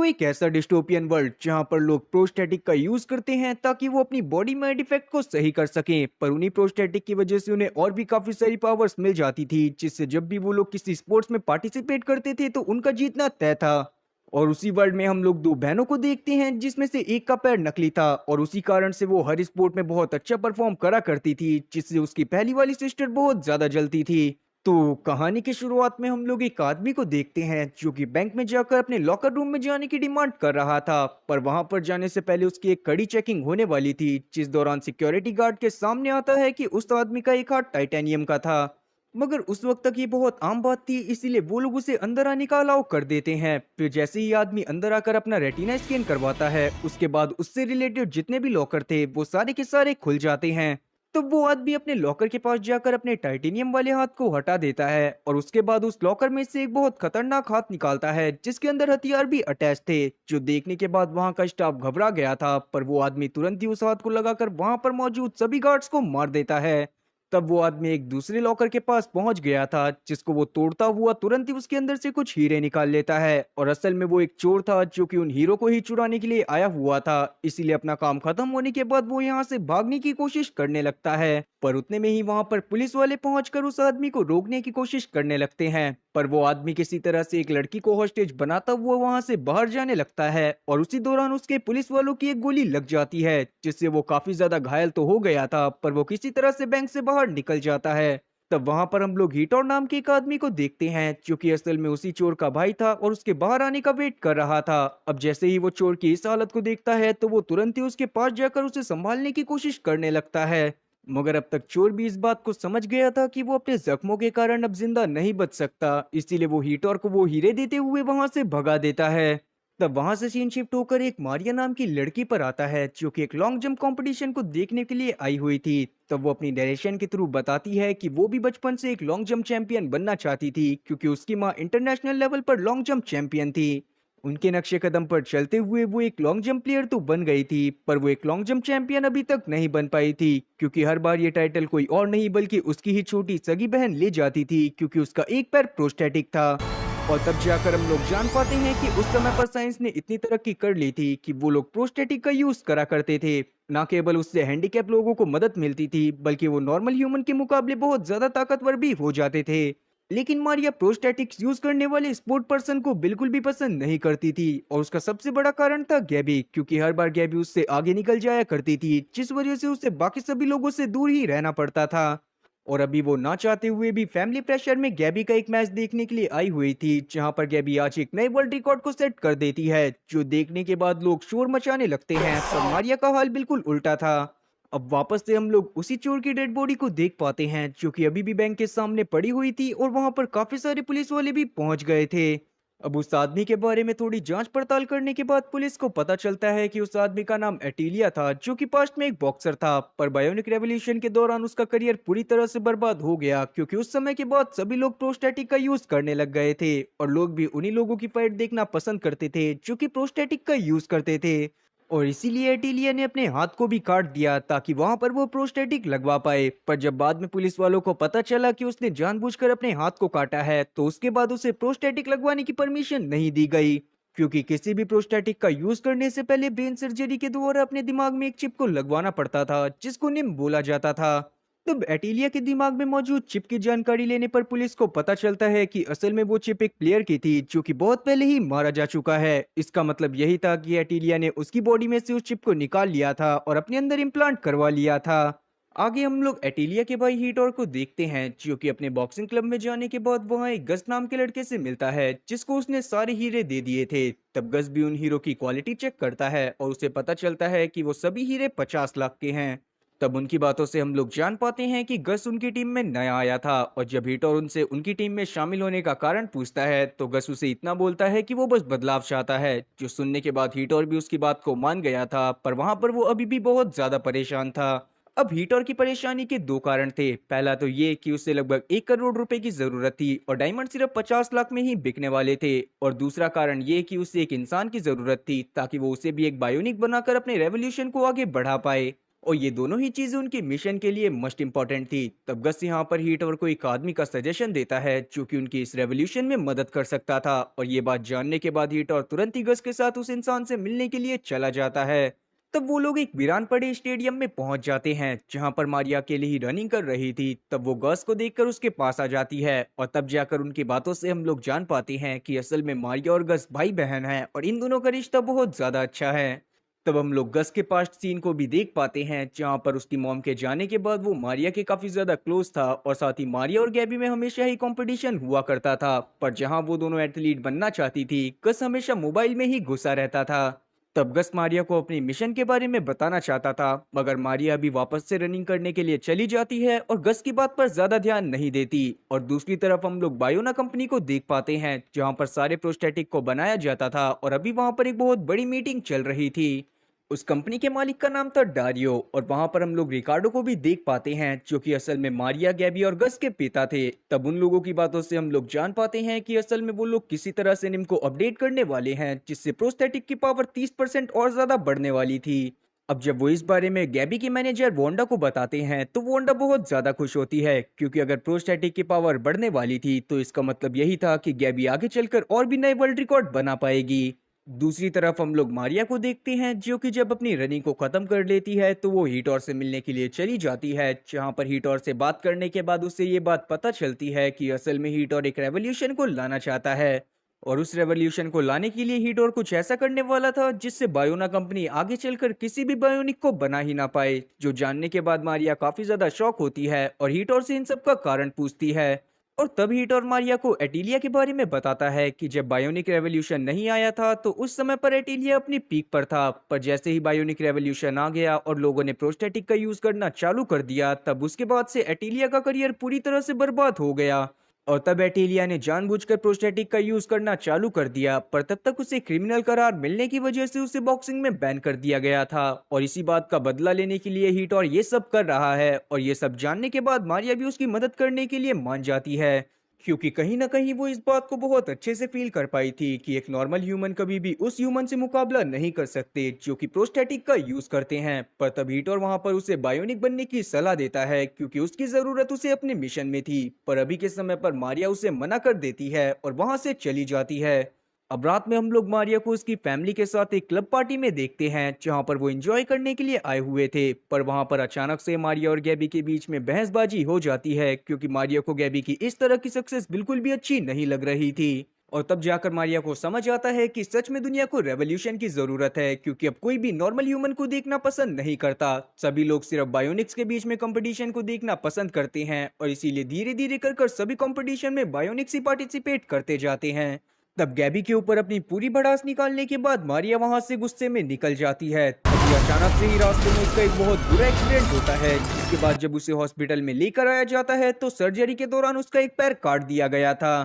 तो एक ऐसा डिस्टोपियन वर्ल्ड जहां पर लोग प्रोस्टेटिक का यूज करते हैं ताकि वो अपनी बॉडी में डिफेक्ट को सही कर सकें, पर उन्हीं प्रोस्टेटिक की वजह से उन्हें और भी काफी सारी पावर्स मिल जाती थी, जिससे जब भी वो लोग किसी स्पोर्ट्स में पार्टिसिपेट करते थे तो उनका जीतना तय था। और उसी वर्ल्ड में हम लोग दो बहनों को देखते हैं जिसमें से एक का पैर नकली था और उसी कारण से वो हर स्पोर्ट में बहुत अच्छा परफॉर्म करा करती थी, जिससे उसकी पहली वाली सिस्टर बहुत ज्यादा जलती थी। तो कहानी की शुरुआत में हम लोग एक आदमी को देखते हैं जो कि बैंक में जाकर अपने लॉकर रूम में जाने की डिमांड कर रहा था, पर वहां पर जाने से पहले उसकी एक कड़ी चेकिंग होने वाली थी, जिस दौरान सिक्योरिटी गार्ड के सामने आता है कि उस आदमी का एक हाथ टाइटेनियम का था। मगर उस वक्त तक ये बहुत आम बात थी, इसीलिए वो लोग उसे अंदर आने का अलाउ कर देते हैं। फिर जैसे ही आदमी अंदर आकर अपना रेटिना स्कैन करवाता है, उसके बाद उससे रिलेटेड जितने भी लॉकर थे वो सारे के सारे खुल जाते हैं। तो वो आदमी अपने लॉकर के पास जाकर अपने टाइटेनियम वाले हाथ को हटा देता है और उसके बाद उस लॉकर में से एक बहुत खतरनाक हाथ निकालता है जिसके अंदर हथियार भी अटैच थे, जो देखने के बाद वहां का स्टाफ घबरा गया था, पर वो आदमी तुरंत ही उस हाथ को लगाकर वहां पर मौजूद सभी गार्ड्स को मार देता है। तब वो आदमी एक दूसरे लॉकर के पास पहुंच गया था जिसको वो तोड़ता हुआ तुरंत ही उसके अंदर से कुछ हीरे निकाल लेता है, और असल में वो एक चोर था जो कि उन हीरो को ही चुराने के लिए आया हुआ था। इसीलिए अपना काम खत्म होने के बाद वो यहाँ से भागने की कोशिश करने लगता है, पर उतने में ही वहां पर पुलिस वाले पहुंचकर उस आदमी को रोकने की कोशिश करने लगते हैं। पर वो आदमी किसी तरह से एक लड़की को हॉस्टेज बनाता हुआ वहां से बाहर जाने लगता है और उसी दौरान उसके पुलिस वालों की एक गोली लग जाती है, जिससे वो काफी ज्यादा घायल तो हो गया था, पर वो किसी तरह से बैंक से बाहर निकल जाता है। तब वहां पर हम लोग हीटोर नाम के एक आदमी को देखते हैं जो कि असल में उसी चोर का भाई था और उसके बाहर आने का वेट कर रहा था। अब जैसे ही वो चोर की इस हालत को देखता है तो वो तुरंत ही उसके पास जाकर उसे संभालने की कोशिश करने लगता है। मगर अब तक चोर भी इस बात को समझ गया था कि वो अपने जख्मों के कारण अब जिंदा नहीं बच सकता, इसीलिए वो हीटर को वो हीरे देते हुए वहां से भगा देता है। तब वहां से सीन शिफ्ट होकर एक मारिया नाम की लड़की पर आता है जो कि एक लॉन्ग जंप कंपटीशन को देखने के लिए आई हुई थी। तब वो अपनी नरेशन के थ्रू बताती है कि वो भी बचपन से एक लॉन्ग जंप चैंपियन बनना चाहती थी, क्योंकि उसकी माँ इंटरनेशनल लेवल पर लॉन्ग जंप चैंपियन थी। उनके नक्शे कदम पर चलते हुए वो एक लॉन्ग जंप प्लेयर तो बन गई थी, पर वो एक लॉन्ग जंप चैंपियन अभी तक नहीं बन पाई थी, क्योंकि हर बार ये टाइटल कोई और नहीं बल्कि उसकी ही छोटी सगी बहन ले जाती थी, क्योंकि उसका एक पैर प्रोस्टेटिक था। और तब जाकर हम लोग जान पाते हैं कि उस समय पर साइंस ने इतनी तरक्की कर ली थी कि वो लोग प्रोस्टेटिक का यूज करा करते थे। ना केवल उससे हैंडीकैप लोगों को मदद मिलती थी, बल्कि वो नॉर्मल ह्यूमन के मुकाबले बहुत ज्यादा ताकतवर भी हो जाते थे। लेकिन मारिया प्रोस्टेटिक्स यूज करने वाले स्पोर्ट पर्सन को बिल्कुल भी पसंद नहीं करती थी, और उसका सबसे बड़ा कारण था गैबी, क्योंकि हर बार गैबी उससे आगे निकल जाया करती थी, जिस वजह से उसे बाकी सभी लोगों से दूर ही रहना पड़ता था। और अभी वो ना चाहते हुए भी फैमिली प्रेशर में गैबी का एक मैच देखने के लिए आई हुई थी, जहां पर गैबी आज एक नए वर्ल्ड रिकॉर्ड को सेट कर देती है, जो देखने के बाद लोग शोर मचाने लगते हैं, पर मारिया का हाल बिल्कुल उल्टा था। अब वापस से हम लोग उसी चोर की डेड बॉडी को देख पाते हैं जो कि अभी भी बैंक के सामने पड़ी हुई थी, और वहां पर काफी सारे पुलिस वाले भी पहुंच गए थे। अब उस आदमी के बारे में थोड़ी जांच पड़ताल करने के बाद पुलिस को पता चलता है कि उस आदमी का नाम एटिलिया था, जो कि पास्ट में एक बॉक्सर था, पर बायोनिक रेवोल्यूशन के दौरान उसका करियर पूरी तरह से बर्बाद हो गया, क्योंकि उस समय के बाद सभी लोग प्रोस्टेटिक का यूज करने लग गए थे, और लोग भी उन्हीं लोगों की फाइट देखना पसंद करते थे जो कि प्रोस्टेटिक का यूज करते थे। और इसीलिए एटिलिया ने अपने हाथ को भी काट दिया ताकि वहां पर वो प्रोस्टेटिक लगवा पाए, पर जब बाद में पुलिस वालों को पता चला कि उसने जानबूझकर अपने हाथ को काटा है, तो उसके बाद उसे प्रोस्टेटिक लगवाने की परमिशन नहीं दी गई, क्योंकि किसी भी प्रोस्टेटिक का यूज करने से पहले ब्रेन सर्जरी के द्वारा अपने दिमाग में एक चिप को लगवाना पड़ता था, जिसको निम बोला जाता था। तब एटिलिया के दिमाग में मौजूद चिप की जानकारी लेने पर पुलिस को पता चलता है कि असल में वो चिप एक प्लेयर की थी जो कि बहुत पहले ही मारा जा चुका है। इसका मतलब यही था कि एटिलिया ने उसकी बॉडी में से उस चिप को निकाल लिया था और अपने अंदर इम्प्लांट करवा लिया था। आगे हम लोग एटिलिया के भाई हीटोर को देखते हैं जो कि अपने बॉक्सिंग क्लब में जाने के बाद वहां एक गज नाम के लड़के से मिलता है जिसको उसने सारे हीरे दे दिए थे। तब गज भी उन हीरो की क्वालिटी चेक करता है और उसे पता चलता है कि वो सभी हीरे 50 लाख के हैं। तब उनकी बातों से हम लोग जान पाते हैं कि गस उनकी टीम में नया आया था, और जब हीटर उनसे उनकी टीम में शामिल होने का कारण पूछता है तो गस उसे इतना बोलता है कि वो बस बदलाव चाहता है, जो सुनने के बाद हीटर भी उसकी बात को मान गया था, पर वहां पर वो अभी भी बहुत ज्यादा परेशान था। अब हीटर की परेशानी के दो कारण थे। पहला तो ये कि उसे लगभग 1 करोड़ रुपए की जरूरत थी और डायमंड सिर्फ 50 लाख में ही बिकने वाले थे, और दूसरा कारण ये कि उसे एक इंसान की जरूरत थी ताकि वो उसे भी एक बायोनिक बनाकर अपने रेवोल्यूशन को आगे बढ़ा पाए। और ये दोनों ही चीजें उनके मिशन के लिए मस्ट इम्पॉर्टेंट थी। तब गस यहाँ पर हीटर को एक आदमी का सजेशन देता है जो कि उनकी इस रेवोल्यूशन में मदद कर सकता था, और ये बात जानने के बाद हीटर तुरंत ही गस के साथ उस इंसान से मिलने के लिए चला जाता है। तब वो लोग एक वीरान पड़े स्टेडियम में पहुंच जाते हैं जहां पर मारिया अकेले ही रनिंग कर रही थी। तब वो गस को देखकर उसके पास आ जाती है, और तब जाकर उनकी बातों से हम लोग जान पाते हैं कि असल में मारिया और गस भाई बहन हैं और इन दोनों का रिश्ता बहुत ज्यादा अच्छा है। तब हम लोग गस के पास्ट सीन को भी देख पाते हैं जहां पर उसकी मॉम के जाने के बाद वो मारिया के काफी ज्यादा क्लोज था, और साथ ही मारिया और गैबी में हमेशा ही कंपटीशन हुआ करता था। पर जहां वो दोनों एथलीट बनना चाहती थी, गस हमेशा मोबाइल में ही घुसा रहता था। तब गस मारिया को अपनी मिशन के बारे में बताना चाहता था, मगर मारिया भी वापस से रनिंग करने के लिए चली जाती है और गस की बात पर ज्यादा ध्यान नहीं देती। और दूसरी तरफ हम लोग बायोना कंपनी को देख पाते हैं जहां पर सारे प्रोस्टेटिक को बनाया जाता था, और अभी वहां पर एक बहुत बड़ी मीटिंग चल रही थी। उस कंपनी के मालिक का नाम था डारियो, और वहां पर हम लोग रिकार्डो को भी देख पाते हैं जो कि असल में मारिया, गैबी और गस के पिता थे। तब उन लोगों की बातों से हम लोग जान पाते हैं कि असल में वो लोग किसी तरह से निम को अपडेट करने वाले हैं जिससे प्रोस्थेटिक की पावर 30% और ज्यादा बढ़ने वाली थी। अब जब वो इस बारे में गैबी की मैनेजर वोंडा को बताते हैं तो वोंडा बहुत ज्यादा खुश होती है, क्योंकि अगर प्रोस्टेटिक की पावर बढ़ने वाली थी तो इसका मतलब यही था कि गैबी आगे चलकर और भी नए वर्ल्ड रिकॉर्ड बना पाएगी। दूसरी तरफ हम लोग मारिया को देखते हैं जो कि जब अपनी रनिंग को खत्म कर लेती है तो वो हीटोर से मिलने के लिए चली जाती है, जहां पर हीटोर से बात करने के बाद उससे ये बात पता चलती है कि असल में हीटोर एक रेवोल्यूशन को लाना चाहता है, और उस रेवोल्यूशन को लाने के लिए हीटोर कुछ ऐसा करने वाला था जिससे बायोना कंपनी आगे चलकर किसी भी बायोनिक को बना ही ना पाए। जो जानने के बाद मारिया काफी ज्यादा शॉक होती है और हीटोर से इन सब का कारण पूछती है। और तब हीटर मारिया को एटिलिया के बारे में बताता है कि जब बायोनिक रेवोल्यूशन नहीं आया था तो उस समय पर एटिलिया अपनी पीक पर था, पर जैसे ही बायोनिक रेवोल्यूशन आ गया और लोगों ने प्रोस्टेटिक का यूज करना चालू कर दिया, तब उसके बाद से एटिलिया का करियर पूरी तरह से बर्बाद हो गया। और तब एटिलिया ने जानबूझकर प्रोस्टेटिक का यूज करना चालू कर दिया, पर तब तक उसे क्रिमिनल करार मिलने की वजह से उसे बॉक्सिंग में बैन कर दिया गया था, और इसी बात का बदला लेने के लिए हीटर ये सब कर रहा है। और ये सब जानने के बाद मारिया भी उसकी मदद करने के लिए मान जाती है, क्योंकि कहीं ना कहीं वो इस बात को बहुत अच्छे से फील कर पाई थी कि एक नॉर्मल ह्यूमन कभी भी उस ह्यूमन से मुकाबला नहीं कर सकते जो कि प्रोस्टेटिक का यूज करते हैं। पर तब हीटर वहां पर उसे बायोनिक बनने की सलाह देता है क्योंकि उसकी जरूरत उसे अपने मिशन में थी, पर अभी के समय पर मारिया उसे मना कर देती है और वहां से चली जाती है। अब रात में हम लोग मारिया को उसकी फैमिली के साथ एक क्लब पार्टी में देखते हैं जहां पर वो एंजॉय करने के लिए आए हुए थे, पर वहां पर अचानक से मारिया और गैबी के बीच में बहसबाजी हो जाती है क्योंकि मारिया को गैबी की इस तरह की सक्सेस बिल्कुल भी अच्छी नहीं लग रही थी। और तब जाकर मारिया को समझ आता है कि सच में दुनिया को रेवोल्यूशन की जरूरत है, क्योंकि अब कोई भी नॉर्मल ह्यूमन को देखना पसंद नहीं करता। सभी लोग सिर्फ बायोनिक्स के बीच में कंपटीशन को देखना पसंद करते हैं, और इसीलिए धीरे धीरे कर सभी कंपटीशन में बायोनिक्स ही पार्टिसिपेट करते जाते हैं। तब गैबी के ऊपर अपनी पूरी भड़ास निकालने के बाद मारिया वहां से गुस्से में निकल जाती है। तभी अचानक से ही रास्ते में उसका एक बहुत बुरा एक्सीडेंट होता है, जिसके बाद जब उसे हॉस्पिटल में लेकर आया जाता है तो सर्जरी के दौरान उसका एक पैर काट दिया गया था।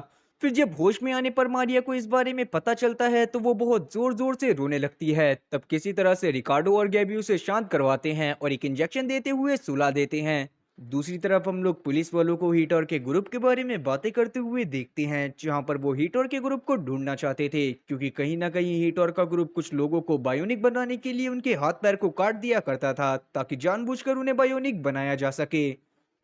फिर जब होश में आने पर मारिया को इस बारे में पता चलता है तो वो बहुत जोर जोर से रोने लगती है। तब किसी तरह से रिकार्डो और गैबी उसे शांत करवाते हैं और एक इंजेक्शन देते हुए सुला देते हैं। दूसरी तरफ हम लोग पुलिस वालों को हीटर के ग्रुप के बारे में बातें करते हुए देखते हैं जहां पर वो हीटर के ग्रुप को ढूंढना चाहते थे, क्योंकि कहीं ना कहीं हीटर का ग्रुप कुछ लोगों को बायोनिक बनाने के लिए उनके हाथ पैर को काट दिया करता था ताकि जानबूझकर उन्हें बायोनिक बनाया जा सके।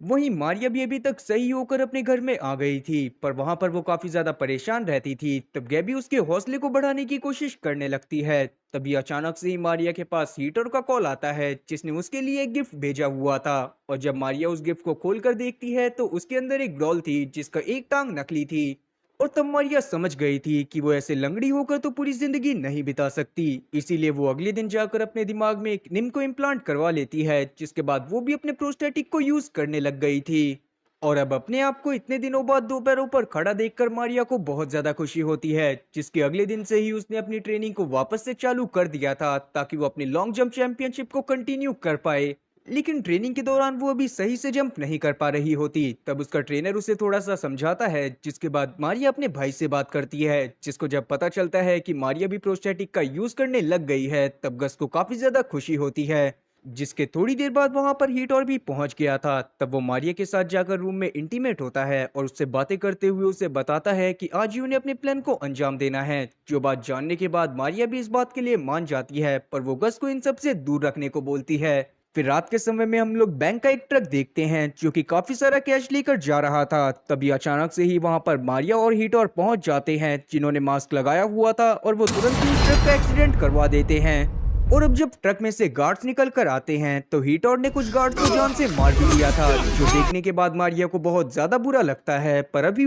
वहीं मारिया भी अभी तक सही होकर अपने घर में आ गई थी, पर वहां पर वो काफी ज्यादा परेशान रहती थी। तब गैबी उसके हौसले को बढ़ाने की कोशिश करने लगती है। तभी अचानक से ही मारिया के पास हीटर का कॉल आता है जिसने उसके लिए एक गिफ्ट भेजा हुआ था, और जब मारिया उस गिफ्ट को खोलकर देखती है तो उसके अंदर एक डॉल थी जिसका एक टांग नकली थी। और तब मारिया समझ गई थी कि वो ऐसे लंगड़ी होकर तो पूरी जिंदगी नहीं बिता सकती, इसीलिए वो अगले दिन जाकर अपने दिमाग में एक निम को इम्प्लांट करवा लेती है, जिसके बाद वो भी अपने प्रोस्टेटिक को यूज करने लग गई थी। और अब अपने आप को इतने दिनों बाद दो पैरों पर खड़ा देखकर मारिया को बहुत ज्यादा खुशी होती है, जिसके अगले दिन से ही उसने अपनी ट्रेनिंग को वापस से चालू कर दिया था ताकि वो अपनी लॉन्ग जंप चैंपियनशिप को कंटिन्यू कर पाए। लेकिन ट्रेनिंग के दौरान वो अभी सही से जंप नहीं कर पा रही होती। तब उसका ट्रेनर उसे थोड़ा सा समझाता है, जिसके बाद मारिया अपने भाई से बात करती है, जिसको जब पता चलता है कि मारिया भी प्रोस्टेटिक का यूज करने लग गई है तब गस को काफी ज्यादा खुशी होती है। जिसके थोड़ी देर बाद वहां पर हीटर भी पहुंच गया था। तब वो मारिया के साथ जाकर रूम में इंटीमेट होता है और उससे बातें करते हुए उसे बताता है कि आज ही उन्हें अपने प्लान को अंजाम देना है। जो बात जानने के बाद मारिया भी इस बात के लिए मान जाती है, पर वो गस को इन सब से दूर रखने को बोलती है। फिर रात के समय में हम लोग बैंक का एक ट्रक देखते हैं जो कि काफी सारा कैश लेकर जा रहा था। तभी अचानक से ही वहां पर मारिया और हीटर पहुंच जाते हैं, जिन्होंने मास्क लगाया हुआ था, और वो तुरंत ही उस ट्रक का एक्सीडेंट करवा देते हैं। और अब जब ट्रक में से गार्ड्स निकल कर आते हैं तो हीटर ने कुछ गार्ड्स को जान से मार भी दिया था, जो देखने के बाद मारिया को बहुत ज्यादा बुरा लगता है। पर अभी